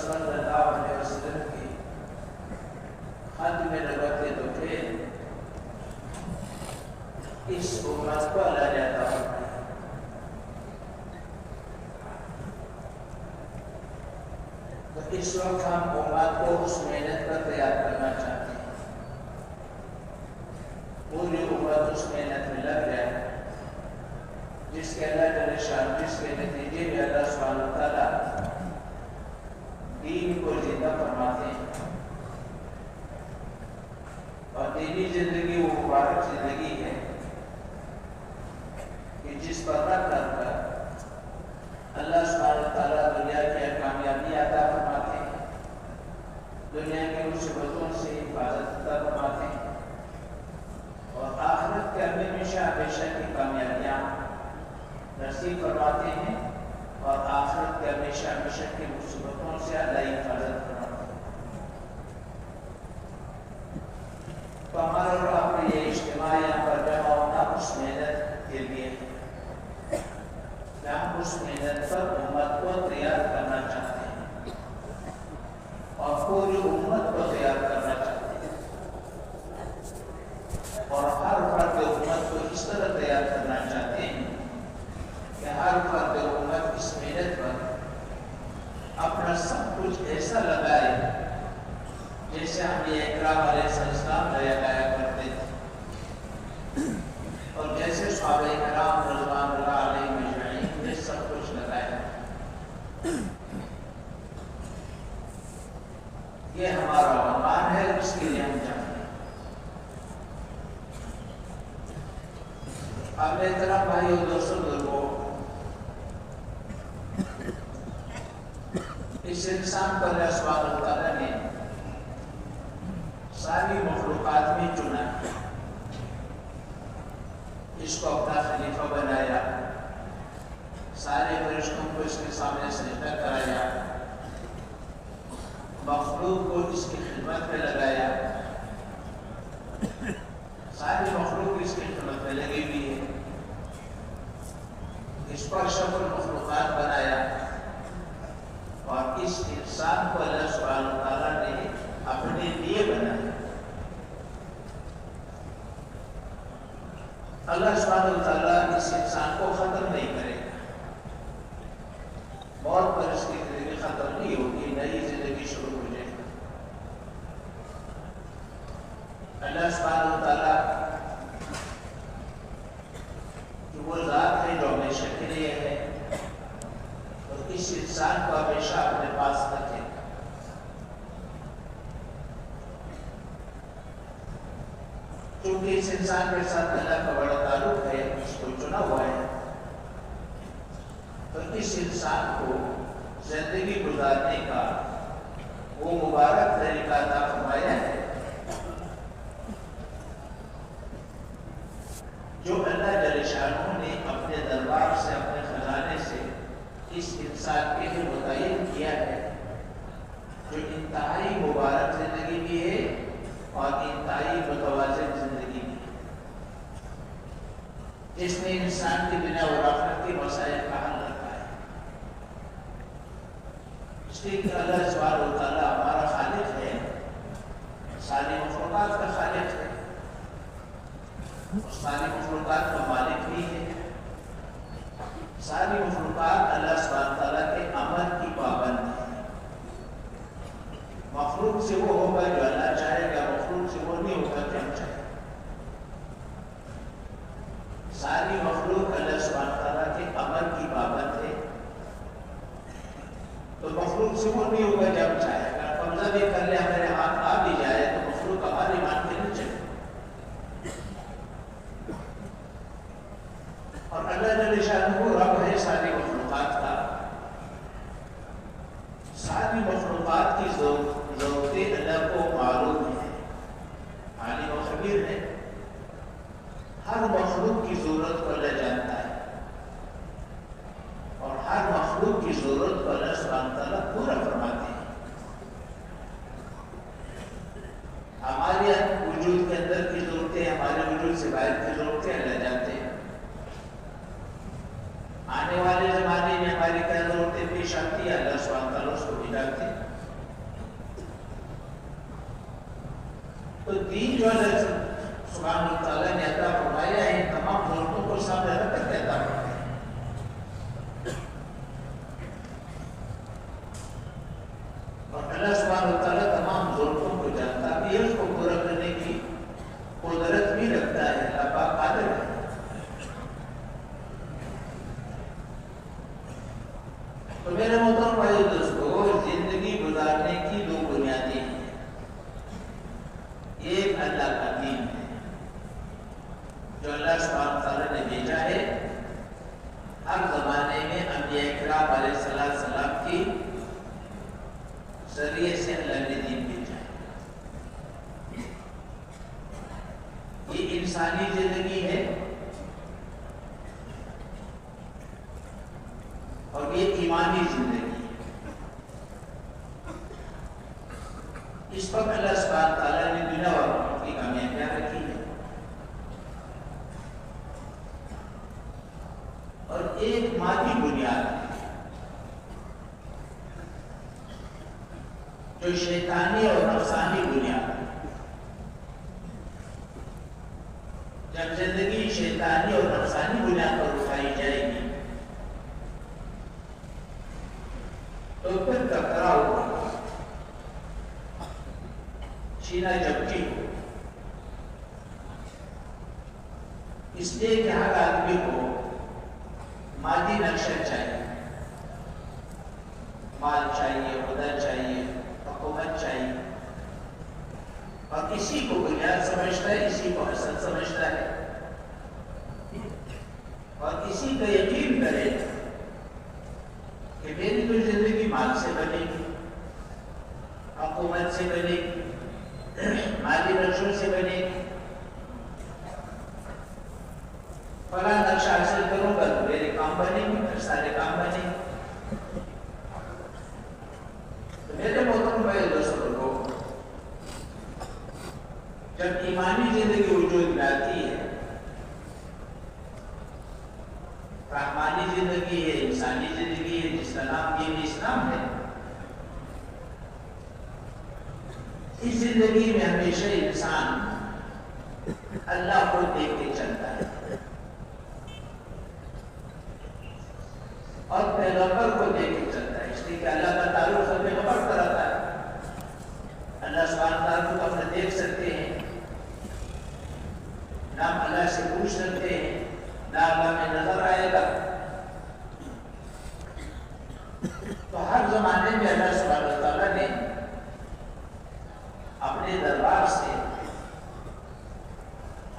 صلی اللہ علیہ وسلم کی ختم نبوت تو پھر اس امت کو اللہ نے عطا فرمائی. تو اس وقت ہم امت کو اس محنت پر تیار کرنا چاہتے ہیں. پوری امت اس محنت میں لگ جائے جس کے اللہ جل شان جس کے نتیجے میں اللہ سبحانہ وتعالیٰ دین کو زندہ فرماتے ہیں. اور دینی زندگی وہ مبارک زندگی ہے کہ جس پر رکھ کر اللہ سبحانہ وتعالیٰ دنیا کی کامیابی عطا فرماتے ہیں, دنیا کی مصیبتوں سے حفاظت عطا فرماتے ہیں, اور آخرت کے ہمیشہ ہمیشہ کی کامیابیاں نصیب فرماتے ہیں, اور آخرت کے ہمیشہ ہمیشہ کی مصیبتوں سے اللہ حفاظت فرماتے ہیں. تو ہمارا اور آپ کا یہ اجتماع یہاں پر جمع ہونا اس محنت کے لیے ہے. ہم اس محنت پر امت کو تیار کرنا چاہتے ہیں اور پوری امت کو تیار کرنا چاہتے ہیں, اور ہر فرد امت کو اس طرح تیار کرنا چاہتے ہیں کہ ہر فرد امت اس محنت پر اپنا سب کچھ ایسا لگائے جیسے ہم یہ اکرام علیہ السلام لگایا کرتے تھے, اور جیسے صحابہ کرام رضوان اللہ علیہ مجمعین نے سب کچھ لگایا. یہ ہمارا عنوان ہے, اس کے لیے ہم چاہتے ہیں. اب میری طرف بھائی اور دوستوں بزرگوں, اس انسان کو اللہ سبحانہ وتعالیٰ نے ساری مخلوقات میں چنا, اس کو اپنا خلیفہ بنایا, سارے فرشتوں کو اس کے سامنے سجدہ کرایا, مخلوق کو اس کی خدمت میں لگایا, ساری مخلوق اس کی خدمت میں لگی ہوئی ہے, اس پر اشرف المخلوقات بنایا, اور اس انسان کو اللہ سبحانہ وتعالیٰ نے اپنے لیے بنایا. اللہ سبحانہ وتعالیٰ اس انسان کو ختم نہیں کرے گا, موت پر اس کی زندگی ختم نہیں ہوگی, نئی زندگی شروع ہو جائے گی. اللہ سبحانہ وتعالیٰ جو وہ ذات ہے جو ہمیشہ کے لیے ہے, اور اس انسان کو ہمیشہ اپنے پاس رکھے گا. چونکہ اس انسان کے ساتھ اللہ کا بڑا تعلق ہے, اس کو چنا ہوا ہے, تو اس انسان کو زندگی گزارنے کا وہ مبارک طریقہ عطا فرمایا ہے جو اللہ جل شانہ نے اپنے دربار سے, اپنے خزانے سے اس انسان کے لیے متعین کیا ہے, جو انتہائی مبارک زندگی بھی ہے اور انتہائی متوازن زندگی بھی ہے, جس نے انسان کی دنیا اور آخرت کے مسائل کا حل رکھا ہے. اس لیے کہ اللہ سبحانہ وتعالیٰ ہمارا خالق ہے, ساری مخلوقات کا خالق ہے, ساری مخلوقات کا مالک بھی ہے. ساری مخلوقات اللہ سبحانہ وتعالیٰ کے امر کی پابند ہے. مخلوق سے وہ ہوگا جو اللہ چاہے گا, مخلوق سے وہ نہیں ہوگا جو ہم چاہے. ساری مخلوق اللہ سبحانہ تعالیٰ کے امر کی پابند ہے, تو مخلوق سے وہ نہیں ہوگا جو ہم چاہے گا. قبضہ بھی کر لے, ہمارے ہاتھ آ بھی جائے, تو مخلوق ہماری مان کے نہیں چلے. اور اللہ جل شانہ رب ہے ساری مخلوقات کا. ساری مخلوقات کی ضرورتیں اللہ کو معلوم ہے, عالم و خبیر ہے. ہر مخلوق کی ضرورت کو اللہ جانتا ہے, اور ہر مخلوق کی ضرورت کو اللہ سبحانہ تعالیٰ پورا فرماتے ہیں. ہمارے وجود کے اندر کی ضرورتیں, ہمارے وجود سے باہر کی ضرورتیں اللہ جانتے ہیں. آنے والے زمانے میں ہماری کیا ضرورتیں پیش آتی ہے, اللہ سبحانہ تعالیٰ اس کو بھی جانتے ہیں. تو دین جو اللہ سبحانہ وتعالیٰ نے عطا فرمایا ہے تمام ضرورتوں کو سامنے رکھ کر کے عطا فرمایا ہے. اور اللہ سبحانہ وتعالیٰ تمام ضرورتوں کو جانتا بھی ہے، اس کو پورا کرنے کی قدرت بھی رکھتا ہے. اللہ پاک قادر ہے. تو میرے محترم بھائی دوستو، زندگی گزارنے کی دو بنیادیں ہیں. ایک اللہ کا دین ہے جو اللہ سبحانہ وتعالیٰ نے بھیجا ہے. ہر زمانے میں انبیاء کرام علیہ السلام کی ذریعے سے اللہ نے دین بھیجا ہے. یہ انسانی زندگی ہے اور یہ ایمانی زندگی ہے. اس وقت اللہ سبحانہ تعالیٰ نے دنیا والوں کی کامیابیاں رکھی ہے. اور ایک مادی بنیاد ہے جو شیطانی اور نفسانی بنیاد ہے. جب زندگی شیطانی اور نفسانی بنیاد پر اٹھائی جائے گی تو پھر ٹکراؤ ہوگا، چھینا جھپٹی ہو. اس لیے کہ ہر آدمی کو مادی نقشہ چاہیے، مال چاہیے، عہدہ چاہیے، حکومت چاہیے، اور اسی کو بنیاد سمجھتا ہے، اسی کو اصل سمجھتا ہے، اور اسی کا یقین کرے کہ میری تو زندگی مال سے بنے گی، حکومت سے بنے گی، مالی نقشوں سے بنے گی. فلاں نقشہ حاصل کروں گا تو میرے کام بنے گی، پھر سارے کام بنے گی. تو میرے محترم بھائی دوستوں کو جب ایمانی زندگی وجود میں آتی ہے، رحمانی زندگی ہے، انسانی زندگی ہے، جس کا نام دین اسلام ہے، اس زندگی میں ہمیشہ انسان اللہ کو دیکھ کے چلتا ہے اور پیغمبر کو دیکھ کے چلتا ہے. اس لیے کہ اللہ کا تعلق سے پیغمبر کا رہتا ہے. اللہ سبحانہ تعالیٰ کو اپنے دیکھ سکتے ہیں، نام اللہ سے پوچھ سکتے ہیں، نہ اللہ میں نظر آئے گا. تو ہر زمانے میں اللہ سبحانہ تعالیٰ نے اپنے دربار سے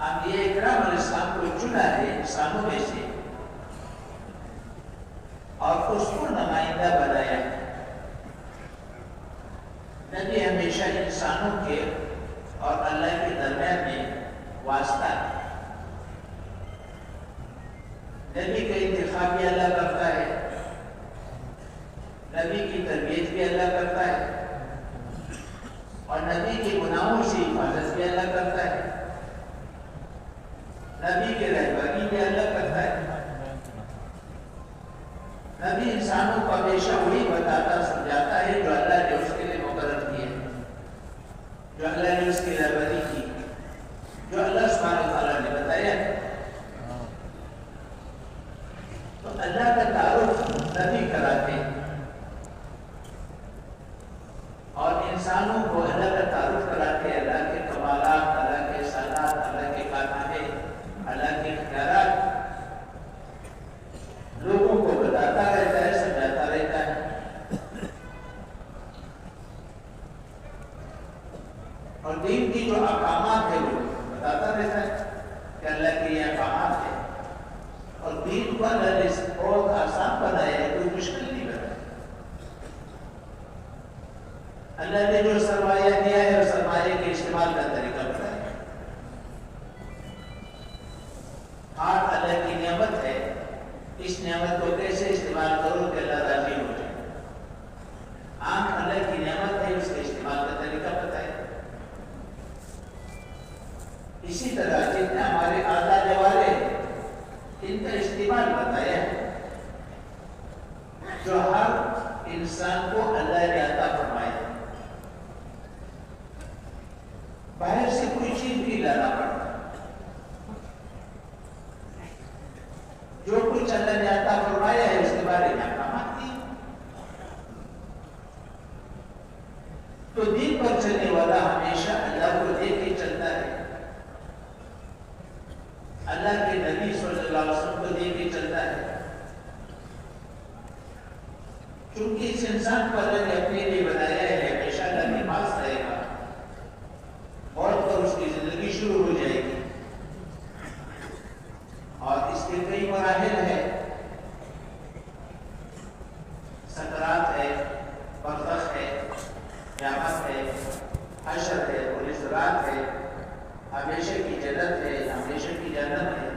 انبیاء کرام علیہ السلام کو چنا ہے انسانوں میں سے، اور اس کو نمائندہ بنایا. نبی ہمیشہ انسانوں کے اور اللہ کے درمیان میں واسطہ ہے. نبی کا انتخاب بھی اللہ کرتا ہے، نبی کی تربیت بھی اللہ کرتا ہے، اور نبی کے گناہوں سے حفاظت بھی اللہ کرتا ہے، نبی کی رہبری بھی اللہ کرتا ہے. نبی انسانوں کو ہمیشہ وہی بتاتا سمجھاتا ہے جو اللہ نے اس کے لیے مقرر کیا، جو اللہ نے اس کی رہبری کی، جو اللہ سبحانہ تعالیٰ نے بتایا. تو اللہ کا تعارف نبی کراتے ہیں اور انسانوں کو اللہ کا تعارف کراتے ہیں. اللہ کے کمالات، اللہ کے احسانات، اللہ کے کارنامے، اللہ کے اختیارات لوگوں کو بتاتا رہتا ہے، سمجھاتا رہتا ہے. اور دین کی جو احکامات ہیں وہ بتاتا رہتا ہے کہ اللہ کے یہ احکامات ہیں. اور دین کو اللہ نے بہت آسان بنایا ہے، کوئی مشکل نہیں بنایا. اللہ نے جو سرمایہ دیا ہے اور سرمایہ کے استعمال کا طریقہ بتایا. ہاتھ اللہ کی نعمت ہے، اس نعمت کو کیسے استعمال کرو کہ اللہ راضی ہو جائے. آنکھ اللہ کی نعمت ہے، اس کے استعمال کا طریقہ بتایا. اسی طرح جتنے ہمارے اعضاء جوارے ہیں ان کا استعمال بتایا ہے، جو ہر انسان کو اللہ نے عطا فرمایا. باہر سے تو دین پر چلنے والا ہمیشہ اللہ کو دیکھ کے چلتا ہے، اللہ کے نبی صلی اللہ علیہ وسلم کو دیکھ کے چلتا ہے، چونکہ اس انسان کو اللہ نے اپنے لیے بنایا ہے، ہمیشہ اللہ کے پاس رہے گا، موت پر اس کی زندگی شروع ہو جائے گی، اور اس کے کئی مراحل ہیں، سکرات ہے، برزخ ہے، قیامت ہے، حشر ہے، پولیسرات ہے، ہمیشہ کی جنت ہے، ہمیشہ کی جنت ہے۔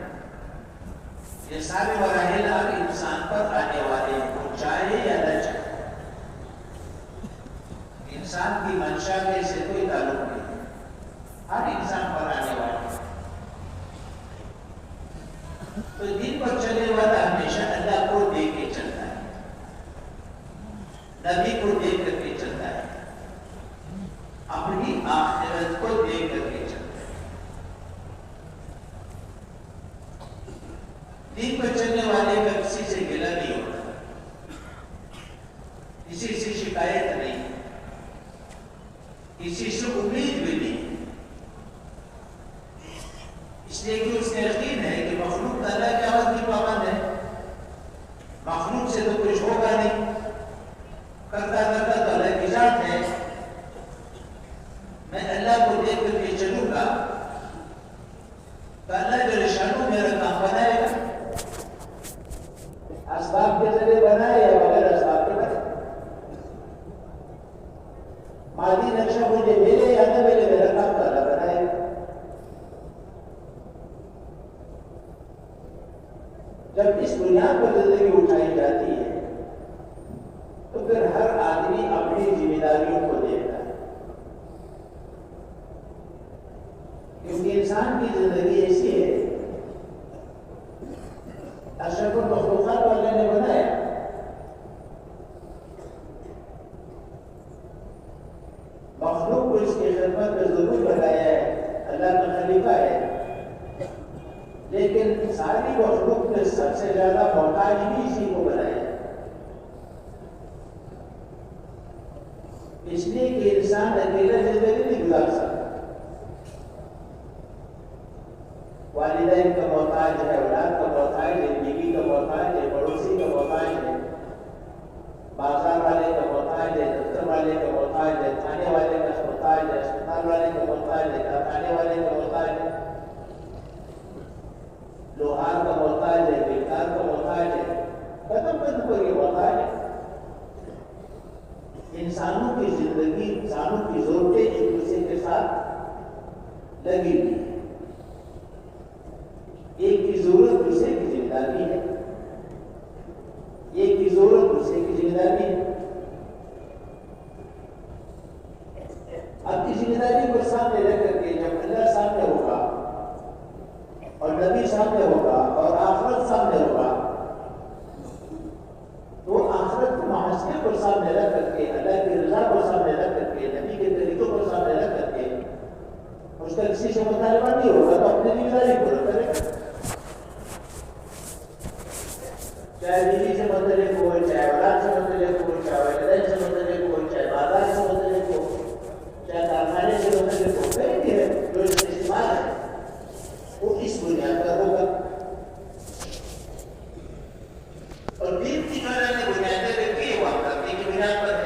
یہ سارے مراحل اب انسان پر آنے والے ہیں، وہ چاہے یا نہ چاہے۔ انسان کی منشا میں سے کوئی تعلق نہیں، ہر انسان پر آنے والے ہیں۔ تو دین پر چلنے والا ہمیشہ اللہ کو دیکھ کے چلتا ہے، نبی کو دیکھ کر کے چلتا ہے، اپنی آخرت کو دیکھ کر کے چلتا ہے۔ دین پر چلنے والے کا کسی سے گلہ نہیں ہوتا، کسی سے شکایت نہیں، کسی سے امید بھی نہیں، اس لیے کہ اس کا یقین ہے کہ مخلوق اللہ کے عہد کی پابند ہے، مخلوق سے تو کچھ ہوگا نہیں، کرتا کرتا تو اللہ کی ذات ہے، میں اللہ کو دیکھ کر کے چلوں گا تو اللہ جو شانو میرا کام بنائے گا، اسباب کے ذریعے بنائے یا بغیر اسباب کے بنائے، مادی نقشہ مجھے ملے یا نہ ملے، میرا کام تو اللہ بنائے گا۔ جب اس بنیاد پر زندگی اٹھائی جاتی ہے تو پھر ہر آدمی اپنی ذمہ داریوں کو دیکھتا ہے، کیونکہ انسان کی زندگی ایسی ہے، اشرف المخلوقات کو اللہ نے بنایا، مخلوق کو اس کی خدمت میں ضرور لگایا ہے، اللہ کا خلیفہ ہے، لیکن ساری مخلوق میں سب سے زیادہ محتاج بھی اسی کو بنایا ہے، اس لیے کہ انسان اکیلا زندگی نہیں گزار سکتا، والدین کا محتاج ہے، اولاد کا محتاج ہے، بیوی کا محتاج ہے، پڑوسی کا محتاج ہے، بازار والے کا محتاج ہے، دفتر والے کا محتاج ہے، تھانے والے کا محتاج ہے، اسپتال والے کا محتاج ہے، کارخانے والے کا محتاج ہے، لوہار کا محتاج ہے، بیکار کا محتاج ہے، ختم ختم کو یہ محتاج ہے۔ انسانوں کی زندگی، انسانوں کی ضرورتیں ایک دوسرے کے ساتھ لگی ہوئی ہیں، ایک کی ضرورت دوسرے کی ذمہ داری ہے، ایک کی ضرورت دوسرے کی ذمہ داری ہے۔ اپنی ذمہ داری کو سامنے رکھ کر کے جب اللہ سامنے ہوگا اور نبی سامنے ہوگا اور آخرت سامنے ہوگا تو آخرت کے محاسبے کو سامنے رکھ کر کے، اللہ کی رضا کو سامنے رکھ کر کے، نبی کے طریقوں کو سامنے رکھ کر کے اس کا کسی سے مطالبہ نہیں ہوگا تو اپنی ذمہ داری پورا کرے گا، چاہے بیوی سے متعلق ہو، چاہے اولاد سے متعلق ہو، چاہے والدین سے متعلق ہو، چاہے بازار سے متعلق ہو، چاہے کارخانے سے متعلق ہو، کوئی بھی ہے جو استعمال ہے وہ اس بنیاد پر ہوگا۔ اور دین کی جو اللہ نے بنیادیں رکھی ہے وہ ہم کرنے کی بنیاد پر ہے۔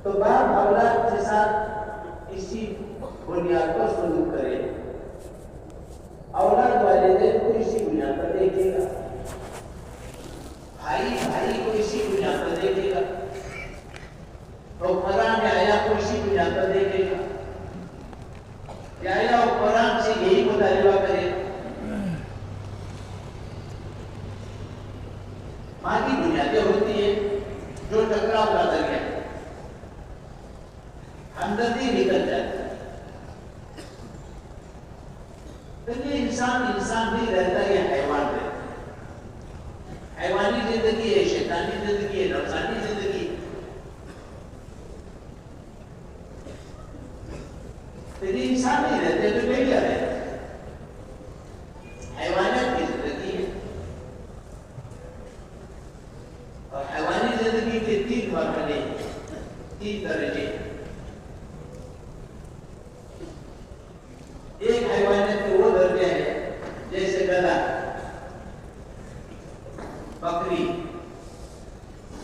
تو باپ اولاد کے ساتھ اسی بنیاد پر سلوک کرے، اولاد والدین کو اسی بنیاد پر دیکھے گا، بھائی بھائی کو اسی بنیاد پر دیکھے گا، حکمران آیا کو اسی بنیاد پر دیکھے گا، آیا حکمران سے یہی مطالبہ کرے گا۔ ماں کی بنیادیں ہوتی ہے جو ٹکراؤ کا ذریعہ ہے، ہمدردی نکل جاتی ہے، لیکن انسان نہیں رہتا، یہ حیوان رہتا ہے، حیوانی زندگی ہے، شیطانی زندگی ہے، نفسانی زندگی ہے، لیکن انسان نہیں رہتے تو کیا رہتا ہے، حیوانات کی زندگی ہے۔ اور حیوانی زندگی کے 3 مرحلے، 3 درجے، ایک حیوانات کے وہ درجے ہیں جیسے گدھا، بکری،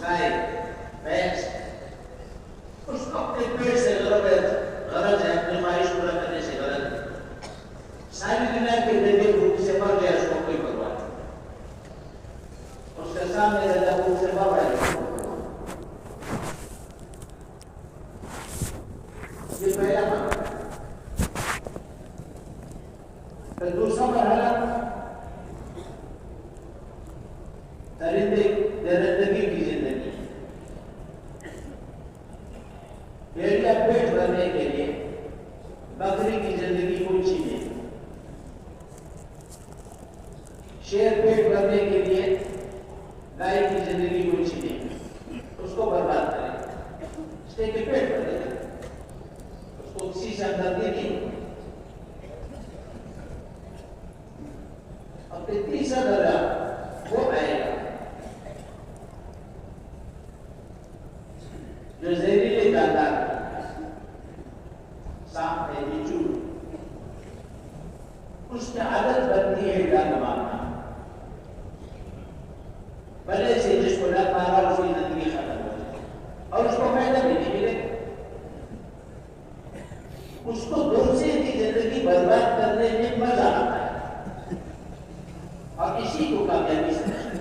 گائے، بھینس، اس کو اپنے پیٹ سے غرض ہے، اپنی خواہش پورا کرنے سے غرض ہے، ساری دنیا کے ذریعے بھوک سے مر جائے اس کو کوئی پرواہ نہیں، اس کے سامنے رہتا بھوک سے مر جائے، یہ پہلا مرحلہ۔ پھر دوسرا مرحلہ درندگی کی زندگی، بھیڑیا پیٹ بھرنے کے لیے بکری کی زندگی کو چھینے، شیر پیٹ بھرنے کے لیے گائے کی زندگی کو چھینے، اس کو برباد کرے، اس کے پیٹ بھرے، اس کو کسی سے ہمدردی نہیں۔ اور پھر تیسرا درجہ وہ آئے گا جو زہریلے جاندار، سانپ ہے، بچھو، اس کی عادت بنتی ہے ڈر مارنا، بھلے سے جس کو ڈر مارا اس کی زندگی ختم ہو جائے اور اس کو فائدہ بھی نہیں ملے، اس کو دوسرے کی زندگی برباد کرنے میں مزہ آتا ہے اور اسی کو کامیابی سمجھتے ہیں۔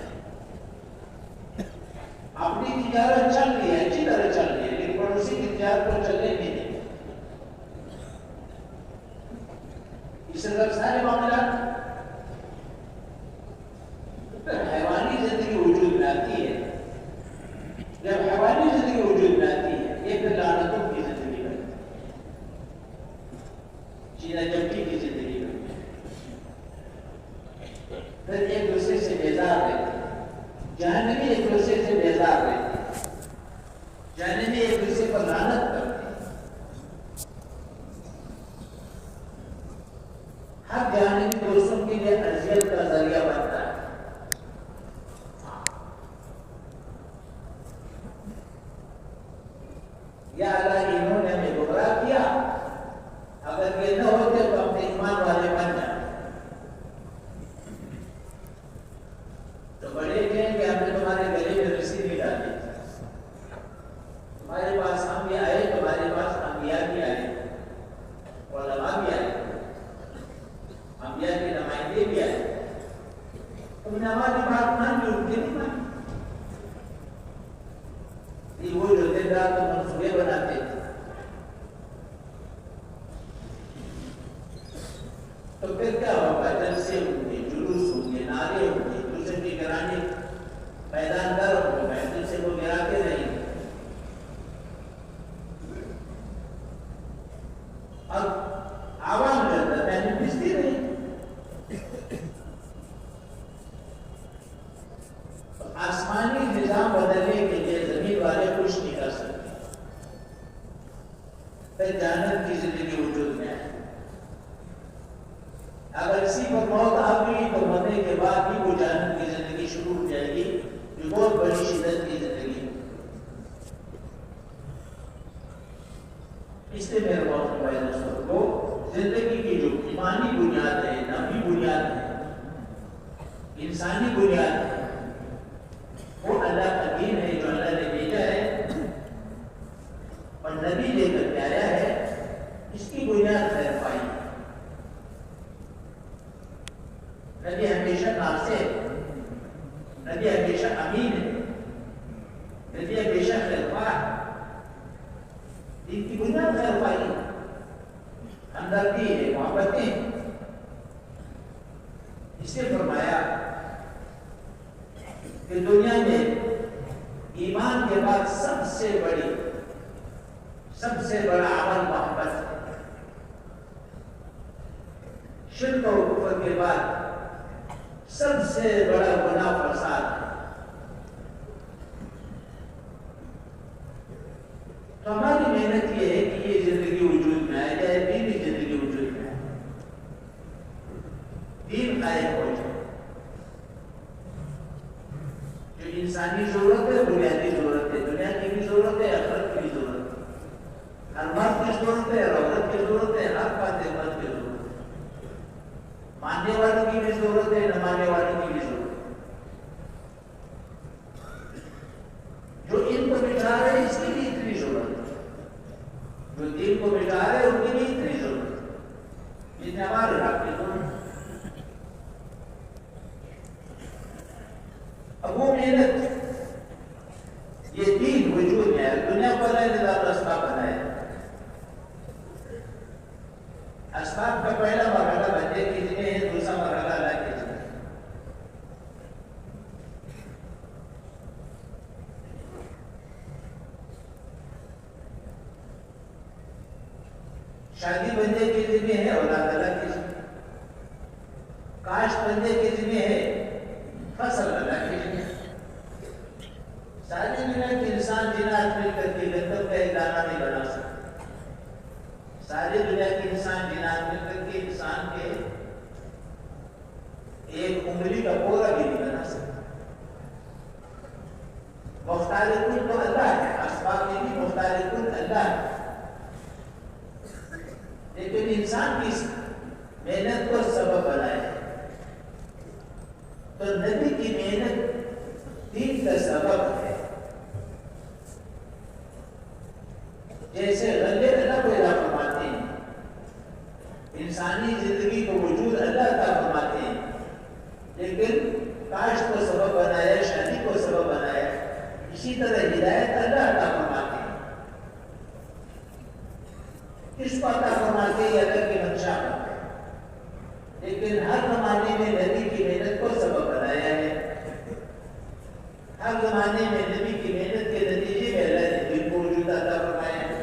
اپنی تجارت چل رہی ہے، اچھی طرح چل رہی ہے، لیکن پڑوسی کی تجارت کو چلنے نہیں دیں، اس طرح سارے معاملات۔ پھر حیوانی زندگی وجود میں آتی ہے، جب حیوانی زندگی وجود میں آتی ہے یہ پھر لعنتوں کی زندگی بنتی ہے، چینا چمکی کی زندگی بنتی ہے، پھر ایک دوسرے سے بیزار رہتے ہیں، جہنمی ایک دوسرے سے بیزار رہتے ہیں، جہنمی ایک دوسرے پر لعنت کرتے ہیں، ہر جہنمی دوستوں کے لیے اذیت کا ذریعہ بنتا ہے۔ یا اللہ انہوں نے ہمیں گمراہ کیا، اگر یہ نہ ہوتے تو اپنے ایمان والے بن جاتے، تو بڑے کہیں کہ ہم نے تمہارے گلے میں رسی نہیں ڈالی، تمہارے پاس ہم بھی آئے، تمہارے پاس انبیاء بھی آئے، علماء بھی آئے، انبیاء کے نمائندے بھی آئے، تم نے ہماری بات مان لی، ان کی نہیں مانی، یہ وہ جو دن رات تو منصوبے بناتے تھے، تو پھر کیا ہوگا؟ جلسے ہوں گے، جلوس ہوں گے، نعرے ہوں گے، دوسرے کی گرانی میدان گرم ہوگا، دوسرے کو گراتے رہیں گے، اور عوام کے اندر محنت پستی رہی، آسمانی نظام بدلنے کے لیے زمین والے کچھ نہیں کر سکتے، پھر جہنم کی زندگی وجود میں ہے، اگر اسی پر موت آ گئی تو مرنے کے بعد بھی وہ جہنم کی زندگی شروع ہو جائے گی، جو بہت بڑی شدت کی زندگی ہے۔ اس لیے میرے بہت بھائی دوستوں کو زندگی کی جو ایمانی بنیاد ہے، نفی بنیاد ہے، انسانی بنیاد ہے، وہ اللہ کا دین ہے جو اللہ نے بھیجا ہے، نبی بے شک خیر خواہ، ان کی بنیاد خیر خواہی، ہمدردی ہے، محبتیں۔ اس نے فرمایا کہ دنیا میں ایمان کے بعد سب سے بڑا عمل محبت ہے، شرک اور کفر کے بعد سب سے بڑا گناہ فساد ہے۔ تو ہماری محنت یہ ہے کہ یہ زندگی وجود میں آئے جائے، دینی زندگی وجود میں آئے، دین قائم ہو جائے۔ جو انسانی ضرورت ہے، بنیادی ضرورت ہے، دنیا کی بھی ضرورت ہے، آخرت کی بھی ضرورت ہے، ہر مرد کی ضرورت ہے، ہر عورت کی ضرورت ہے، ہر فاتح مرد کی ضرورت ہے، ماننے والوں کی بھی ضرورت ہے، نہ ماننے والوں کی بھی ضرورت ہے۔ جو ان کو مٹا رہے ہیں اس کی بھی اتنی ضرورت ہے، جو دین کو مٹا رہے ہیں ان کی بھی اتنی ضرورت ہے جتنے ہمارے حق کی ضرورت ہے۔ اب وہ محنت، یہ دین وجود میں ہے، دنیا کو اللہ نے ذات اسباب بنایا۔ اسباب کا پہلا مرحلہ بندے کے ذمہ ہے، دوسرا مرحلہ اللہ کے ذمہ ہے۔ شادی بندے کے ذمہ ہے، اولاد اللہ کے ذمہ ہے۔ کاشت بندے کے ذمہ ہے، فصل اللہ کے ذمہ ہے۔ ساری دنیا کے انسان جنات مل کر کے گندم کا ایک دانہ نہیں بنا سکتے، ساری دنیا کے انسان جنات مل کر کے انسان کے ایک انگلی کا پورا بھی نہیں بنا سکتے۔ مختار کل تو اللہ ہے، اسباب میں بھی مختار کل اللہ ہے، لیکن انسان کی محنت کو سبب بنائے۔ تو نبی کی محنت دین کا سبب ہے۔ جیسے غلے اللہ کو ادا فرماتے ہیں، انسانی زندگی کو وجود اللہ عطا فرماتے ہیں، لیکن کاشت کو سبب بنایا، شادی کو سبب بنایا، اسی طرح ہدایت اللہ عطا فرماتے ہیں۔ کس کو عطا فرماتے ہیں اللہ کی منشا کرتے ہیں، لیکن ہر زمانے میں نبی کی محنت کو سبب بنایا ہے۔ ہر زمانے میں نبی کی محنت کے نتیجے میں اللہ نے دین کو وجود عطا فرمایا ہے۔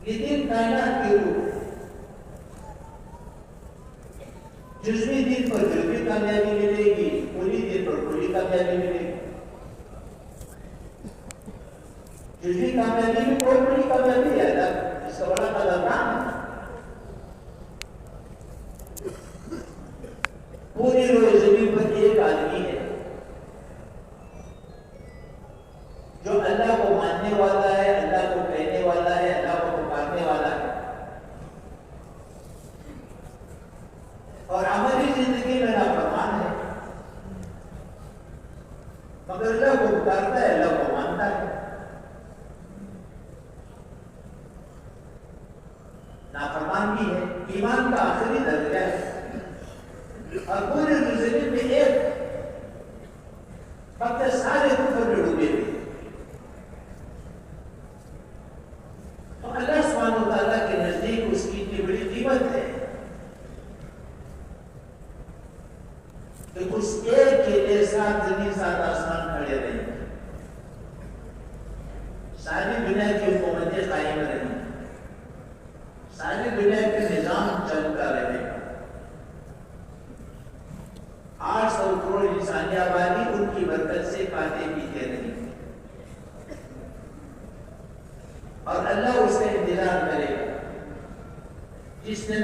یہ دین کائنات کی روح ہے، جزوی دین پر جزوی کامیابی ملے گی، کلی دین پر کلی کامیابی ملے گی۔ جزوی کامیابی میں کوئی بڑی کامیابی ہے، اللہ اس کا بڑا قدردان ہے۔ پوری روئے زمین پر ایک آدمی ہے جو اللہ کو ماننے والا ہے، اللہ کو کہنے والا ہے، اللہ کو پکارنے والا ہے، اور عملی زندگی میں نافرمان ہے، مگر اللہ کو پکارتا ہے، اللہ کو مانتا ہے۔ نافرمان بھی ہے، ایمان کا آخری درجہ ہے، اور پورے زمین میں ایک وقت سارے کفر میں ڈوبے ہوئے۔ تو اللہ سبحانہ و تعالیٰ کے نزدیک اس کی اتنی بڑی قیمت ہے کہ اس ایک کے لیے سات زمین سات آسمان کھڑے رہے، ساری دنیا کی حکومتیں قائم رہیں، ساری دنیا کے نظام چلتا رہے۔ 800 کروڑ انسانی آبادی ان کی برکت سے کھاتے پیتے رہی، اور اللہ اس کا انتظار کرے گا۔ جس دن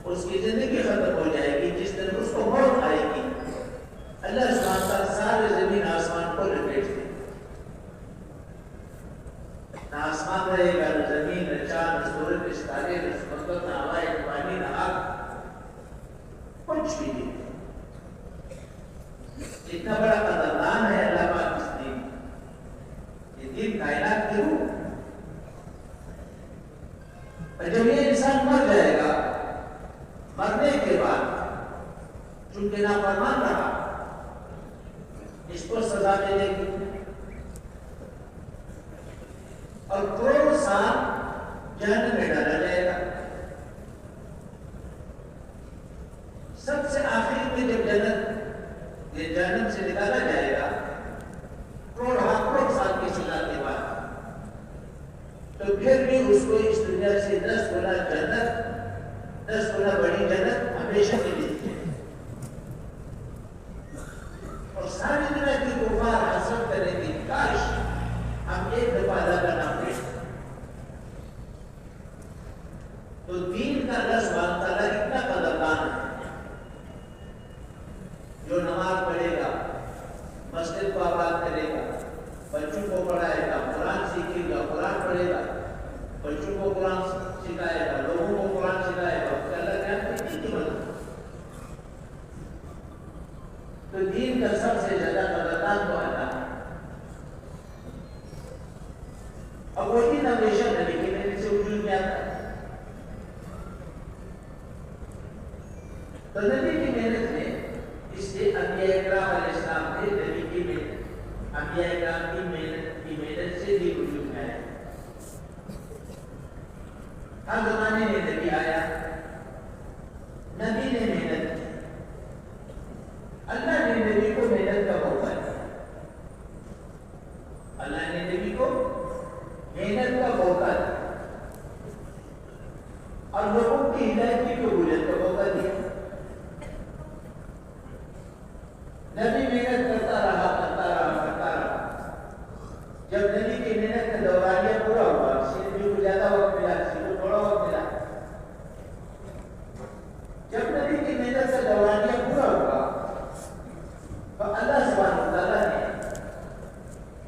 اس کی زندگی ختم ہو جائے گی، جس دن اس کو موت آئے گی، اللہ سبحانہ وتعالیٰ سارے زمین آسمان کو لپیٹ دے، نہ آسمان رہے گا، نہ زمین، نہ چاند، نہ سورج، نہ ستارے، نہ سمندر، نہ ہوائیں، نہ پانی، نہ آگ، کچھ بھی نہیں۔ اتنا بڑا قدردان ہے اللہ پاک اس دین، یہ دین کائنات کی روح۔ اور جب یہ انسان مر جائے گا، مرنے کے بعد چونکہ نافرمان رہا، اس کو ملے گی اور کروڑ سال جہنم میں ڈالا جائے گا. سب سے آخر میں جب جہنم سے نکالا جائے گا کروڑ سال کی سزا کے بعد، تو پھر بھی اس کو اس دنیا سے 10 گنا جنت، 10 گنا بڑی جنت ہمیشہ کے لیے دی ہے. اور ساری دنیا کی کفار حسرت کریں گے کاش ہم ایک دفعہ اللہ کا نام لیں. تو دین کا اللہ سبحانہ تعالیٰ اتنا قدردان ہے، جو نماز پڑھے گا، مسجد کو آباد کرے گا، بچوں کو پڑھائے گا، قرآن سیکھے گا، قرآن پڑھے گا، بچوں کو قرآن سکھائے گا، لوگوں کو قرآن سکھائے گا، اس کا اللہ کیا کی بنا. تو دین کا سب سے زیادہ قدردان تو اللہ ہے. اور وہ دین ہمیشہ نبی کے نبی سے وجود میں آتا ہے. تو نبی کی محنت میں اس لیے انبیاء کرام علیہ السلام نے نبی کی محنت، انبیاء کرام کی محنت سے بھی وجود میں آیا. ہر زمانے میں نبی آیا، نبی نے محنت کی. اللہ نے نبی کو محنت کا موقع دیا. اللہ نے نبی کو محنت کا موقع دیا اور لوگوں کی ہدایت کی قبولیت کا موقع دیا. نبی محنت کرتا رہا. جب نبی کی محنت کا دورانیہ پورا ہوا، کسی نبی کو زیادہ وقت ملا، کسی کو تھوڑا وقت ملا. جب نبی کی محنت کا دورانیہ پورا ہوا تو اللہ سبحانہ تعالیٰ نے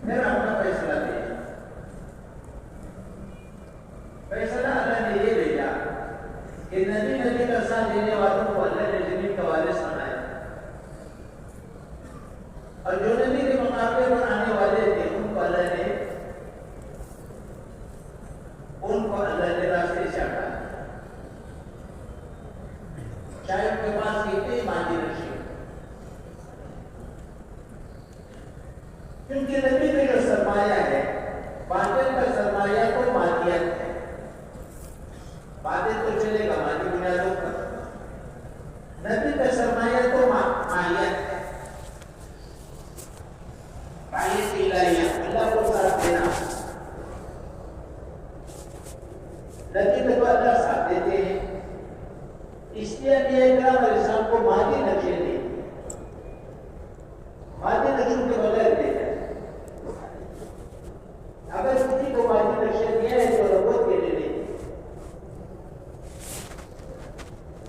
پھر اپنا فیصلہ بھیجا. فیصلہ اللہ نے یہ بھیجا کہ نبی کا ساتھ دینے والوں کو اللہ نے زمین کا وارث بنایا، اور جو نبی کے مقابلے پر آنے والے تھے ان کو اللہ نے راستے سے ہٹایا. چاہے ان کے پاس کتنے مادی نقشے، کیونکہ نبی کا جو سرمایہ ہے، باطل کا سرمایہ تو مادیت ہے. باطل تو چلے گا مادی بنیادوں پر، نبی کا سرمایہ تو ماہیت ہے. اللہ کو ساتھ دینا، نبی کو اللہ ساتھ دیتے ہیں. اس لیے انبیاء کرام علیہ السلام کو مادی نقشے دے، مادی نقشوں کے بغیر دے جائے. اگر کسی کو مادی نقشے دیا ہے تو ربوت کے لیے نہیں.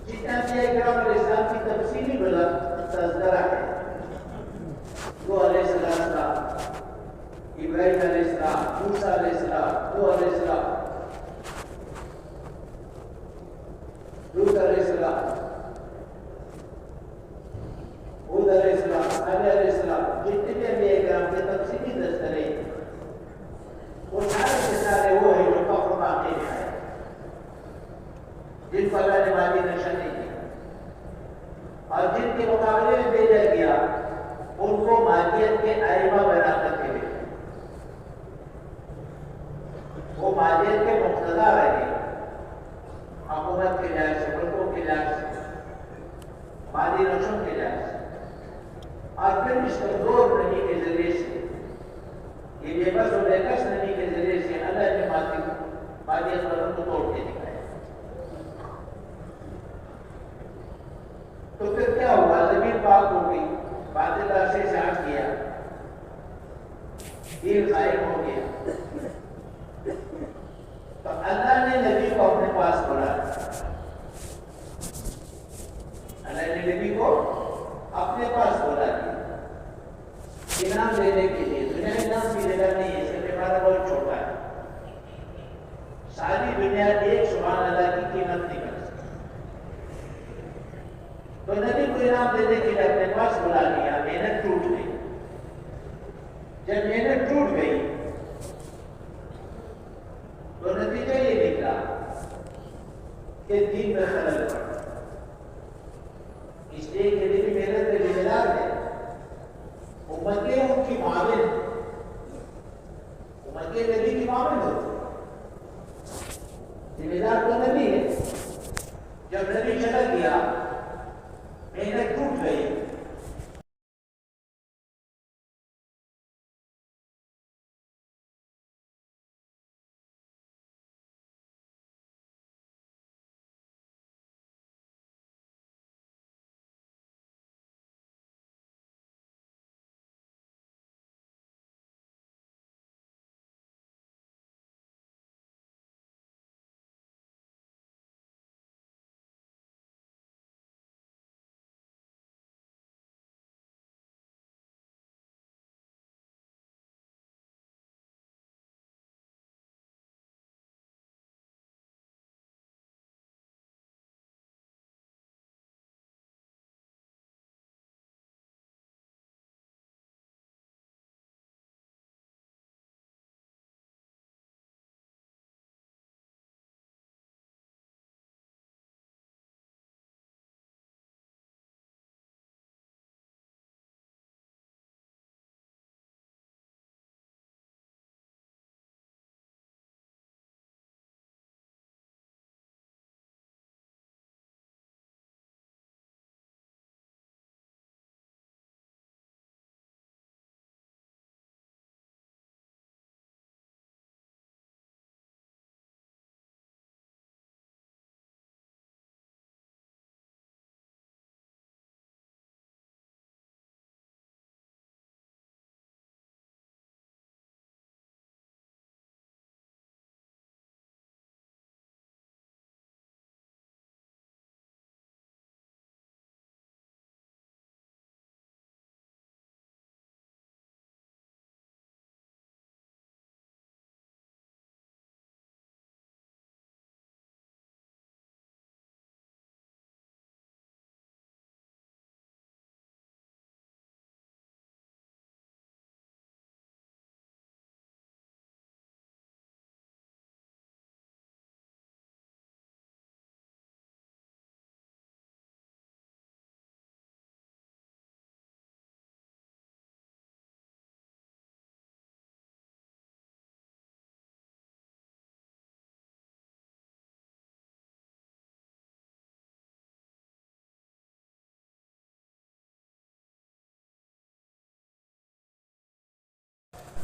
جتنا انبیاء کرام علیہ السلام کی تفصیلی تذکرہ ہے، وہ علیہ السلام، ابراہیم علیہ السلام، موسیٰ علیہ السلام، نوح علیہ السلام، لوط علیہ السلام، ہود علیہ السلام، صالح علیہ السلام، جتنے بھی انبیاء کرام کے تفصیلی تذکرے وہ سارے کے سارے وہ ہیں جو فخر باقی میں آئے، جن کو اللہ نے مادی نقشہ نہیں دیا، اور جن کے مقابلے میں بھیجا گیا ان کو مادیت کے ائمہ بنا کر کے بھیجا. وہ مادیت کے مقتدا رہے، حکومت کے لحاظ سے، ملکوں کے لحاظ سے، مادی نقشوں کے لحاظ سے. اور پھر اس کمزور نبی کے ذریعے سے، یہ بے بس و بے کس نبی کے ذریعے سے اللہ نے مادیت والوں کو توڑ کے دکھایا. تو پھر کیا ہوا؟ زمین پاک ہو گئی، باطل راستے سے ہٹ گیا، دین قائم ہو گیا. تو اللہ نے نبی کو اپنے پاس بلایا. اللہ نے نبی کو اپنے پاس بلا دیا انعام دینے کے لیے. دنیا انعام کی جگہ نہیں ہے، اس کا پیمانہ بہت چھوٹا ہے. ساری دنیا ایک سبحان اللہ کی قیمت نہیں کر سکتی. تو نبی کو انعام دینے کے لیے اپنے پاس بلا لیا. محنت ٹوٹ گئی. جب محنت ٹوٹ گئی تو نتیجہ یہ نکلا کہ دین میں خلل پڑا. اس لیے کہ نبی محنت میں ذمہ دار ہے، امتیں ان کی معاوضہ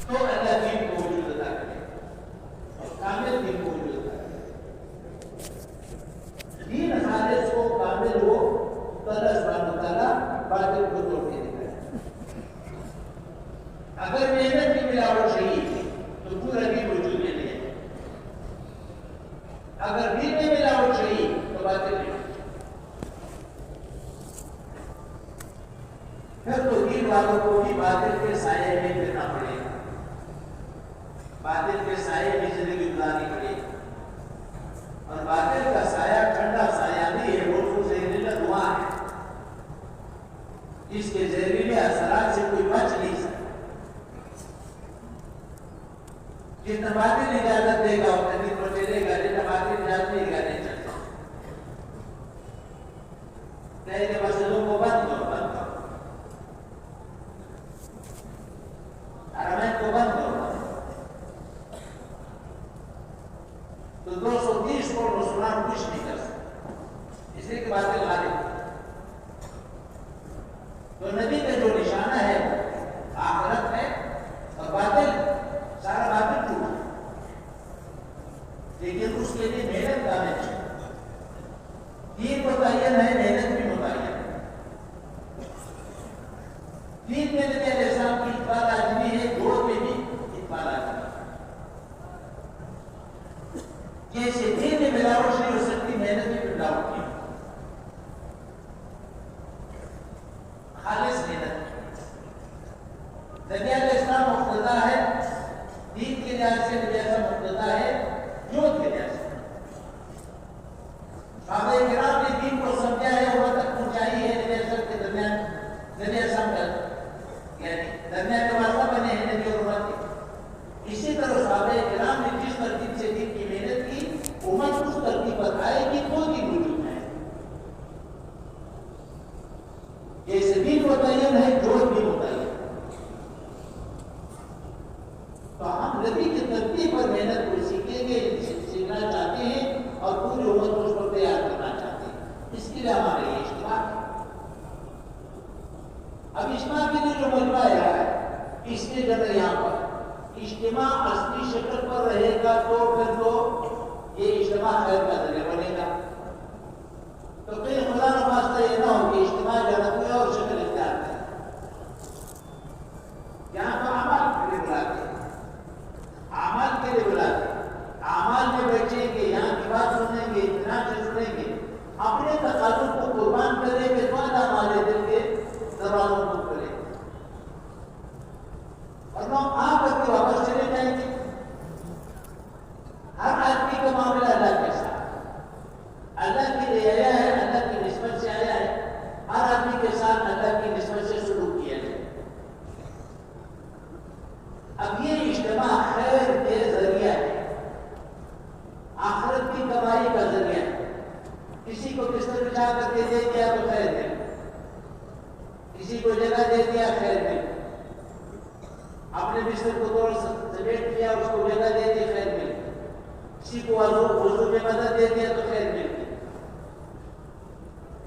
تو اللہ دین کو وجود عطا کرے اور کامل دین کو وجود عطا کرے. دین خالص کو کامل ہو تو اللہ سبحانہ وتعالیٰ باطل کو توڑ کے دکھائے. اگر محنت کی ملاوٹ رہی تو پورا دین وجود میں نہیں ہے. اگر دین میں ملاوٹ رہی تو باطل نہیں. پھر تو دین والوں کو بھی باطل کے سائے میں پھرنا پڑے گا, باطل کے سائے میں زندگی گزارنی پڑے گی. اور باطل کا سایہ ٹھنڈا سایہ نہیں ہے, وہ زہریلا دھواں ہے جس کے زہریلے اثرات سے کوئی بچ نہیں سکتا. جتنا باطل اجازت دے گا اتنا دن کو چلے گا, جتنا باطل اجازت دے گا نہیں چلتا. کہے کہ مسجدوں کو بند کرو, بند کرو, حرمین کو بند کرو, تو 230 کروڑ مسلمان کچھ نہیں کر سکتے, اس لیے کہ باطل غالب ہے. تو نبی کا جو نشانہ ہے آخرت ہے, اور باطل سارا باطل ٹوٹا, لیکن اس کے لیے محنت کرنا چاہیے. دین متعین ہے, محنت بھی متعین ہے. دین میں نبی علیہ السلام کی اتباع لازمی ہے, جوڑ میں بھی اتباع لازمی ہے. جیسے دین میں ملاوٹ نہیں ہو سکتی, محنت میں ملاوٹ نہیں ہو, خالص محنت. نبی علیہ السلام مقتدا ہے, دین کے لحاظ سے نبی ایسا مقتدا ہے جوت کے لحاظ سے. صحابہ کرام نے دین کو سمجھا ہے, وہاں تک پہنچائی ہے. نبی السلام کے درمیان, نبی السلام کا یعنی درمیان کے واسطہ بنے ہیں نبی اور امت کے. اسی طرح صحابہ کرام نے جس ترتیب سے دین کی محنت کی, امت اس ترتیب پر آئے گی تو دین وجود میں ہے. جیسے دین متعین ہے, جوت بھی متعین. تو ہم نبی کی ترتیب پر محنت کو سیکھیں گے, سیکھنا چاہتے ہیں اور پوری امت کو اس پر تیار کرنا چاہتے ہیں. اس کے لیے ہمارے یہ اجتماع ہے. اب اجتماع کے لیے جو مجمع آیا ہے, اس کے جگہ یہاں پر اجتماع اصلی شکل پر رہے گا تو پھر تو یہ اجتماع خیر کا ذریعہ بنے گا. تو کہیں خدا نخواستہ یہ نہ ہو کہ اجتماع جانا کوئی اور شکل اختیار کرے. یہاں تو اعمال کے لیے بلاتے ہیں, اعمال کے لیے بلاتے ہیں, اعمال میں بیٹھیں گے, یہاں کی بات سنیں گے, اتنا سے سنیں گے, اپنے تقاضوں کو قربان کریں گے تو اللہ ہمارے دل کے دروازوں کو کھولے گا. اور ہم آ کر کے واپس چلے جائیں گے. ہر آدمی کا معاملہ اللہ کے ساتھ, اللہ کے لیے آیا ہے, اللہ کی نسبت سے آیا ہے. ہر آدمی کے ساتھ اللہ کی نسبت سے سلوک کیا جائے. اب یہ اجتماع خیر کے ذریعہ ہے, آخرت کی کمائی کا ذریعہ ہے. کسی کو بستر بچھا کر کے دے دیا تو خیر دے, کسی کو جگہ دے دیا خیر دے, اپنے بستر کو توڑ سمیٹ دیا, اس کو جگہ دے دی خیر مل, کسی کو وضو میں مدد دے دیا تو خیر مل گئی.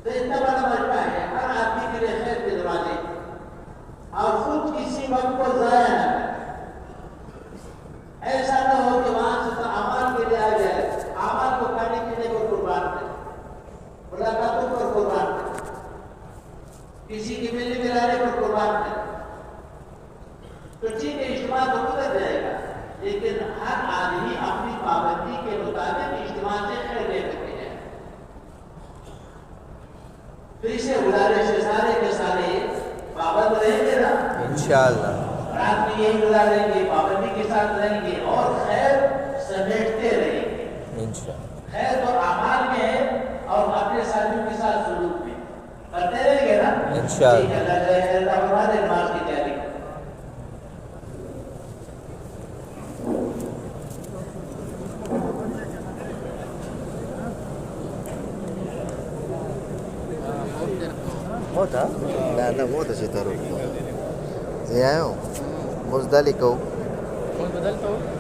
تو اتنا بڑا مجمع ہے, ہر آدمی کے لیے خیر کے دروازے, اور خود کسی وقت کو ضائع نہ کرے. ایسا نہ ہو کہ وہاں سے تو اعمال کے لیے آ جائے, اعمال کو کھانے پینے کو قربان کرے, ملاقاتوں پر قربان کرے, کسی کی ملنے ملانے پر قربان کرے. تو ٹھیک ہے, اجتماع تو گزر جائے گا, لیکن ہر آدمی اپنی پابندی کے مطابق اجتماع سے خیر لے کر کے جائے. تو اسے گزارش ہے سارے کے سارے پابند رہیں گے نا انشاءاللہ. رات میں یہی گزاریں گے, پابندی کے ساتھ رہیں گے اور خیر سمیٹتے رہیں گے. انشاءاللہ خیر تو اعمال میں ہے اور اپنے ساتھیوں کے ساتھ سلوک میں کرتے رہیں گے نا انشاءاللہ. اللہ جائے اللہ فرما دے نماز کی تیاری. موتا لا لا موتا شي تروح زي مزدلكو بدلته